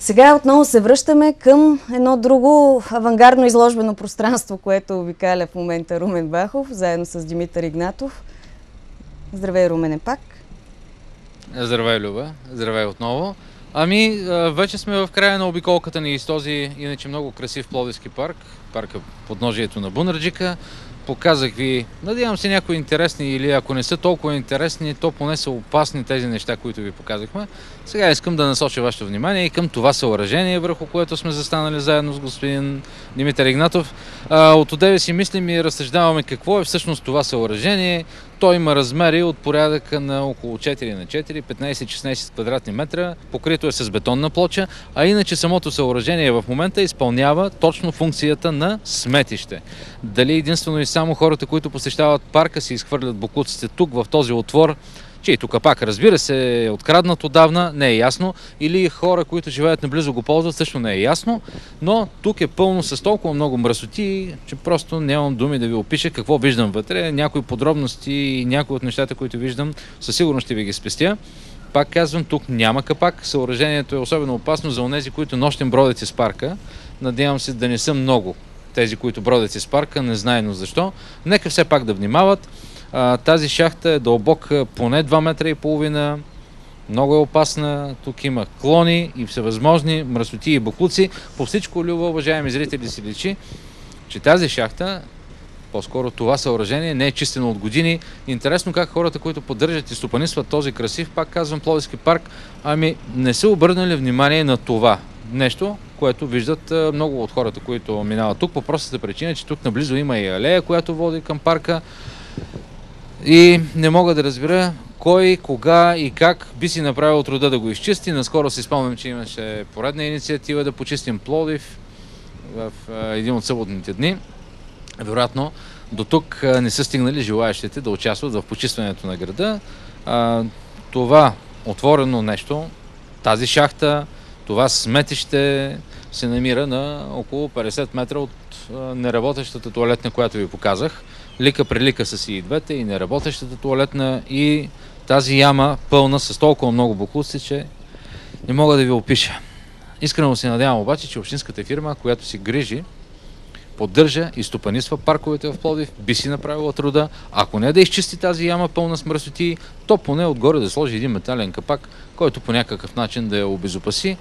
Сега отново се връщаме към едно друго авангардно изложбено пространство, което обикаля в момента Румен Бахов, заедно с Димитър Игнатов. Здравей, Румене, пак. Здравей, Люба. Здравей отново. Вече сме в края на обиколката ни из този иначе много красив Пловдивски парк. Парка подножието на Бунарджика. Показах ви, надявам се, някои интересни, или ако не са толкова интересни, то поне са опасни тези неща, които ви показахме. Сега искам да насоча вашето внимание и към това съоръжение, върху което сме застанали заедно с господин Димитър Игнатов. От одеве си мислим и разсъждаваме какво е всъщност това съоръжение. То има размери от порядъка на около 4 на 4, 15-16 квадратни метра, покрито е с бетонна плоча, а иначе самото съоръжение в момента изпълнява точно функцията на сметище. Дали единствено и само хората, които посещават парка, си изхвърлят боклуците тук, в този отвор, чието капак, разбира се, е откраднат отдавна, не е ясно, или хора, които живеят наблизо, го ползват, също не е ясно, но тук е пълно с толкова много мръсоти, че просто нямам думи да ви опиша какво виждам вътре. Някои подробности и някои от нещата, които виждам, със сигурност ще ви ги спестя. Пак казвам, тук няма капак, съоръжението е особено опасно за онези, които нощем бродят из парка. Надявам се да не са много тези, които бродят из парка, незнайно защо. Нека все пак да внимават. Тази шахта е дълбока поне 2 метра и половина, много е опасна, тук има клони и всевъзможни мръсоти и боклуци. По всичко, Люба, уважаеми зрители, си личи, че тази шахта, по-скоро това съоръжение, не е чистено от години. Интересно как хората, които поддържат и стопанисват този красив, пак казвам, Пловдивски парк, не са обърнали внимание на това нещо, което виждат много от хората, които минават тук, по простата причина, че тук наблизо има и алея, която води към парка. И не мога да разбера кой, кога и как би си направил труда да го изчисти. Наскоро си спомням, че имаше поредна инициатива да почистим Пловдив в един от съботните дни. Вероятно, до тук не са стигнали желаящите да участват в почистването на града. Това отворено нещо, тази шахта, това сметище се намира на около 50 метра от неработещата тоалетна, която ви показах. Лика при лика са си и двете, и неработещата тоалетна, и тази яма пълна с толкова много боклуци, че не мога да ви опиша. Искрено се надявам обаче, че общинската фирма, която си грижи, поддържа и стопанисва парковете в Пловдив, би си направила труда, ако не да изчисти тази яма пълна с мръсоти, то поне отгоре да сложи един метален капак, който по някакъв начин да я обезопаси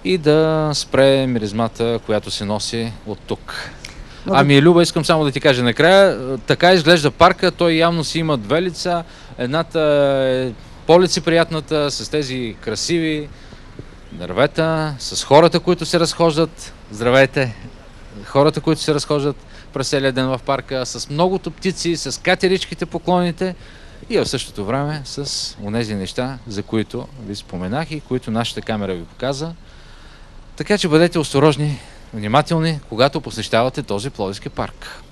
и да спре миризмата, която се носи от тук. Люба, искам само да ти кажа накрая, така изглежда парка, той явно си има две лица. Едната е по-лицеприятната, с тези красиви дървета, с хората, които се разхождат. Здравейте! Хората, които се разхождат през целия ден в парка, с многото птици, с катеричките по клоните и в същото време с онези неща, за които ви споменах и които нашата камера ви показа. Така че бъдете осторожни, внимателни, когато посещавате този Пловдивски парк.